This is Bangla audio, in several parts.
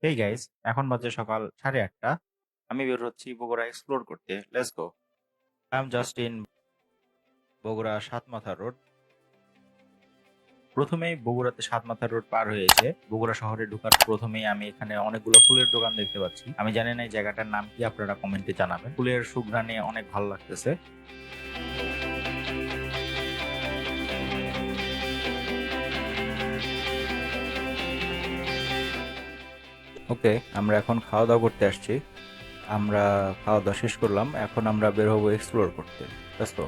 হেই গাইস, এখন বাজে সকাল 8:30। আমি বের হচ্ছি বগুড়া এক্সপ্লোর করতে। Let's go. I am just in Bogura Satmatha road. প্রথমেই বগুড়াতে সাতমাথা রোড পার হয়েছে বগুড়া শহরে ঢোকার প্রথমেই আমি এখানে অনেকগুলো ফুলের দোকান দেখতে পাচ্ছি। আমি জানি না এই জায়গাটার নাম কি, আপনারা কমেন্টে জানাবেন। ফুলের সুঘ্রাণে অনেক ভালো লাগতেছে। ওকে, আমরা এখন খাওয়া দাওয়া করতে আসছি। আমরা খাওয়া দাওয়া শেষ করলাম, এখন আমরা বের হবো এক্সপ্লোর করতে। Let's go.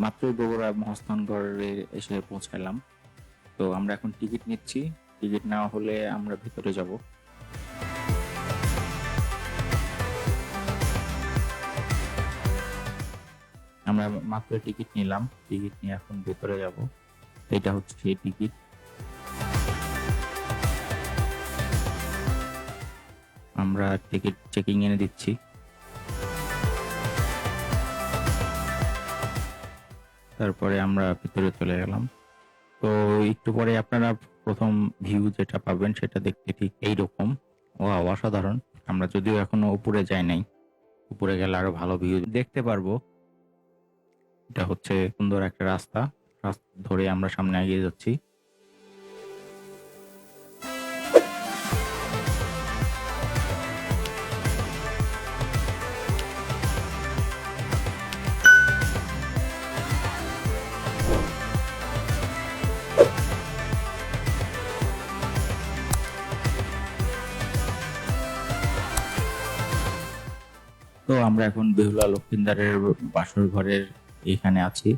মাত্রই বগুড়া মহাস্থানগড়ে এসে পৌঁছালাম। তো আমরা এখন টিকিট নিচ্ছি। টিকিট নেওয়া হলে আমরা ভিতরে যাব। আমরা মাত্র টিকিট নিলাম, টিকিট নিয়ে এখন ভেতরে যাব। এটা হচ্ছে সেই টিকিট। আমরা টিকিট চেকিং এনে দিচ্ছি। তারপরে আমরা ভিতরে চলে গেলাম। তো একটু পরে আপনারা প্রথম ভিউ যেটা পাবেন সেটা দেখতে ঠিক এইরকম। অসাধারণ। আমরা যদিও এখনো উপরে যাই নাই, উপরে গেলে আরো ভালো ভিউ দেখতে পারবো। এটা হচ্ছে সুন্দর একটা রাস্তা, রাস্তা ধরে আমরা সামনে এগিয়ে যাচ্ছি। তো আমরা এখন বেহুলা লক্ষিন্দারের বাসর ঘরের এখানে আছি।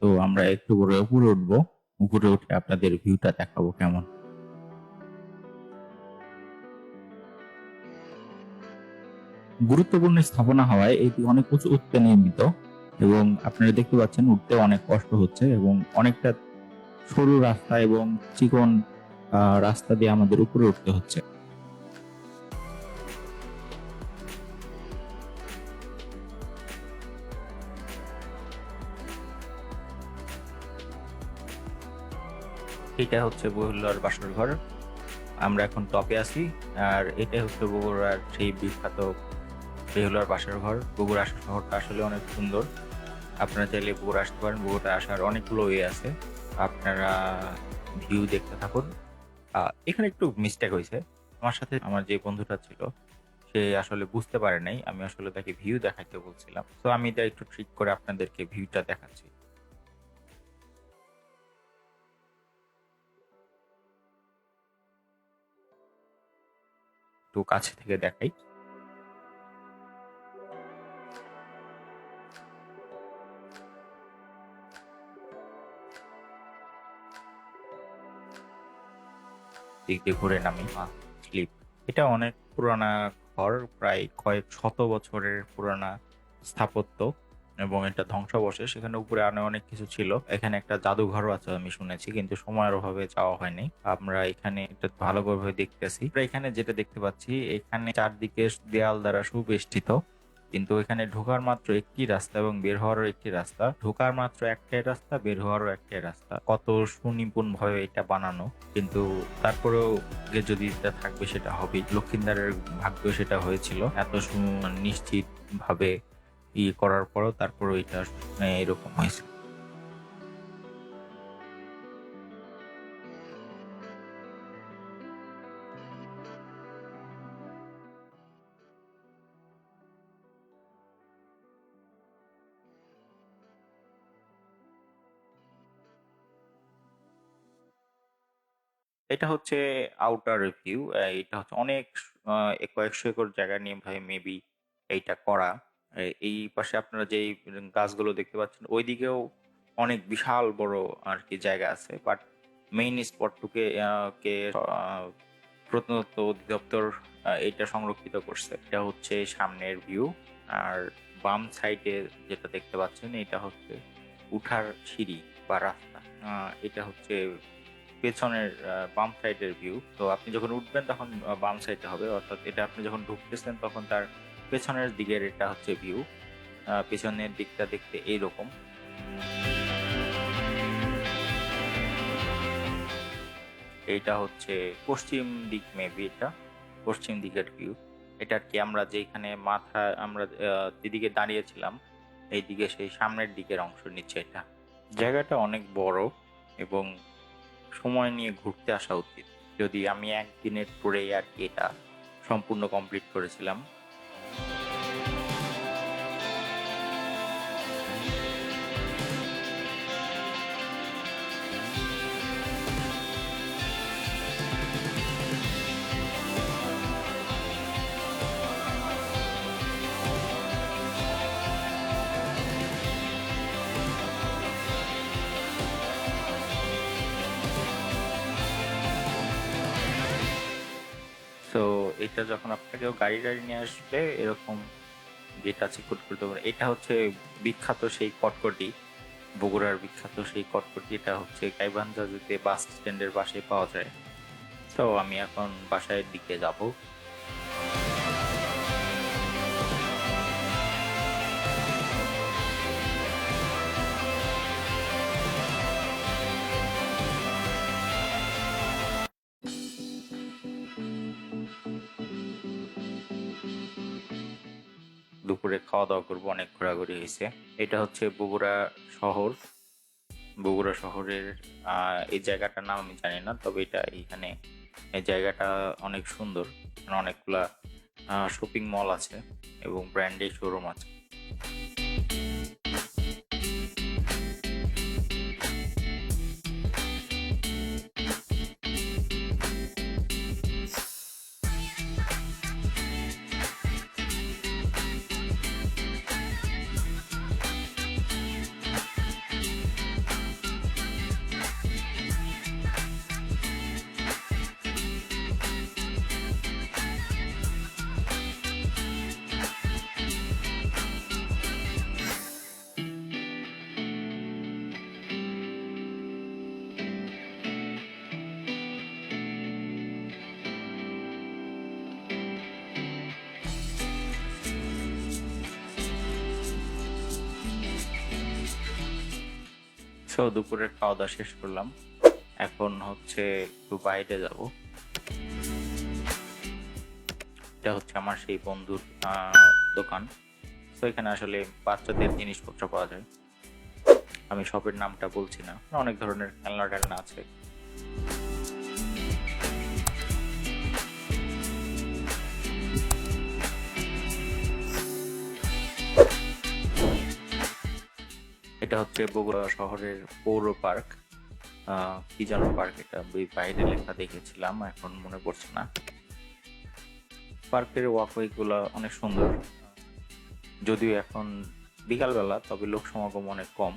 তো আমরা একটু করে উপরে উঠবো, উপরে উঠে আপনাদের ভিউটা দেখাবো কেমন। গুরুত্বপূর্ণ স্থাপনা হওয়ায় এটি অনেক উঁচুতে নির্মিত এবং আপনারা দেখতে পাচ্ছেন উঠতে অনেক কষ্ট হচ্ছে এবং অনেকটা সরু রাস্তা এবং চিকন রাস্তা দিয়ে আমাদের উপরে উঠতে হচ্ছে। এটা হচ্ছে বহুল্লার বাসর ঘর। আমরা এখন টপে আছি, আর এটা হচ্ছে বগুড়ার সেই বিখ্যাত বেহুলার বাসর ঘর। বগুড়া শহরটা আসলে অনেক সুন্দর। আপনারা চাইলে বগুড়া আসতে পারেন। বগুড়া আসার অনেকগুলো ওয়ে আছে, আপনারা ভিউ দেখতে থাকুন। এখানে একটু মিস্টেক হয়েছে। আমার সাথে আমার যে বন্ধুটা ছিল সে আসলে বুঝতে পারে নাই, আমি আসলে তাকে ভিউ দেখাইতে বলছিলাম। তো আমি এটা একটু ট্রিক করে আপনাদেরকে ভিউটা দেখাচ্ছি। একটু কাছে থেকে দেখাই। দিক দিয়ে ঘুরে নামি স্লিপ। এটা অনেক পুরানা ঘর, প্রায় কয়েক শত বছরের পুরানা স্থাপত্য এবং এটা ধ্বংসাবশেষ। সেখানে উপরে আরো অনেক কিছু ছিল। এখানে একটা জাদুঘরও আছে আমি শুনেছি, কিন্তু সময়ের অভাবে যাওয়া হয়নি। আমরা এখানে এটা ভালোভাবে দেখতেছি। আমরা এখানে যেটা দেখতে পাচ্ছি, এখানে চারদিকে দেয়াল দ্বারা সুবেষ্টিত, কিন্তু এখানে ঢোকার মাত্র একটি রাস্তা এবং বের হওয়ারও একটি রাস্তা। ঢোকার মাত্র একটাই রাস্তা, বের হওয়ারও একটাই রাস্তা। কত সুনিপুণ ভাবে এটা বানানো, কিন্তু তারপরেও যে যদি এটা থাকবে সেটা হবে। লক্ষিন্দারের ভাগ্য সেটা হয়েছিল, এত নিশ্চিত ভাবে করার পরও তারপরেও এটা এরকম হয়েছে। এটা হচ্ছে আউটার ভিউ। এটা হচ্ছে অনেক কয়েকশো একর জায়গা নিয়ে ভাই মেবি এইটা করা। এই পাশে আপনারা যেই গাছগুলো দেখতে পাচ্ছেন ওইদিকেও অনেক বিশাল বড় আর কি জায়গা আছে, বাট মেইন স্পটটুকে কে প্রত্নতত্ত্ব অধিদপ্তর এটা সংরক্ষিত করছে। এটা হচ্ছে সামনের ভিউ। আর বাম সাইডে যেটা দেখতে পাচ্ছেন এটা হচ্ছে উঠার সিঁড়ি বা রাস্তা। এটা হচ্ছে পেছনের বাম সাইডের ভিউ। তো আপনি যখন উঠবেন তখন বাম সাইডে হবে, অর্থাৎ এটা আপনি যখন ঢুকতেছেন তখন তার পেছনের দিকের এটা হচ্ছে ভিউ। পেছনের দিকটা দেখতে এইরকম। এইটা হচ্ছে পশ্চিম দিক, মেবি এটা পশ্চিম দিকের ভিউ। এটা আর কি আমরা যেখানে মাথা আমরা যেদিকে দাঁড়িয়েছিলাম এইদিকে সেই সামনের দিকের অংশ নিচ্ছে। এটা জায়গাটা অনেক বড় এবং সময় নিয়ে ঘুরতে আসা উচিত। যদি আমি একদিনের ট্যুরে আর কি এটা সম্পূর্ণ কমপ্লিট করেছিলাম। এটা যখন আপনাকেও গাড়ি টাড়ি নিয়ে আসবে এরকম গেটটা চেক করতে পারে। এটা হচ্ছে বিখ্যাত সেই কটকটি, বগুড়ার বিখ্যাত সেই কটকটি। এটা হচ্ছে গাইবান্ধা যেতে বাস স্ট্যান্ডের পাশে পাওয়া যায়। তো আমি এখন বাসায় দিকে যাব। দুপুরে খাওয়া দাওয়া করবো, অনেক ঘোরাঘুরি হয়েছে। এটা হচ্ছে বগুড়া শহর। বগুড়া শহরের এই জায়গাটার নাম আমি জানি না, তবে এটা এইখানে এই জায়গাটা অনেক সুন্দর। এখানে অনেকগুলা শপিং মল আছে এবং ব্র্যান্ডের শোরুম আছে। সো দুপুরের খাওয়া দাওয়া শেষ করলাম, এখন হচ্ছে একটু বাইরে যাব। এটা হচ্ছে আমার সেই বন্ধুর দোকান। তো এখানে আসলে বাচ্চাদের জিনিসপত্র পাওয়া যায়। আমি শপের নামটা বলছি না, অনেক ধরনের খেলনা টেলনা আছে। এটা হচ্ছে বগুড়া শহরের পৌর পার্ক। কি যেন পার্ক, এটা বাইরে লেখা দেখেছিলাম, এখন মনে পড়ছে না। পার্কের ওয়াকওয়ে গুলা অনেক সুন্দর, যদিও এখন বিকালবেলা, তবে লোক সমাগম অনেক কম।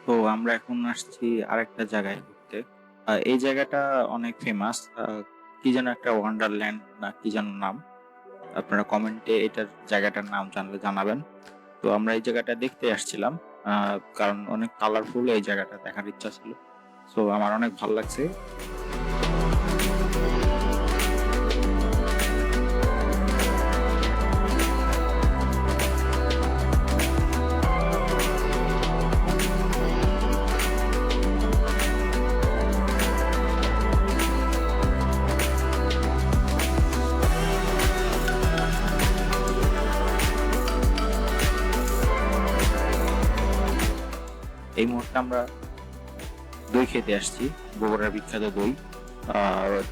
তো আমরা এখন আসছি আরেকটা জায়গায় ঘুরতে। এই জায়গাটা অনেক ফেমাস, কি যেন একটা ওয়ান্ডারল্যান্ড না কি যেন নাম। আপনারা কমেন্টে এটার জায়গাটার নাম জানলে জানাবেন। তো আমরা এই জায়গাটা দেখতে আসছিলাম, কারণ অনেক কালারফুল, এই জায়গাটা দেখার ইচ্ছা ছিল। সো আমার অনেক ভালো লাগছে। এই মুহূর্তে আমরা দই খেতে আসছি, বগুড়ার বিখ্যাত দই।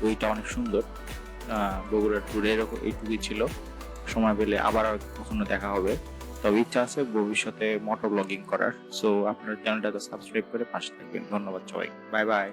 দইটা অনেক সুন্দর। বগুড়ার ট্যুরে এইটুকুই ছিল। সময় পেলে আবার কখনো দেখা হবে, তবে ইচ্ছা আছে ভবিষ্যতে মোটর ব্লগিং করার। সো আপনার চ্যানেলটাকে সাবস্ক্রাইব করে পাশে থাকবেন। ধন্যবাদ সবাই, বাই বাই।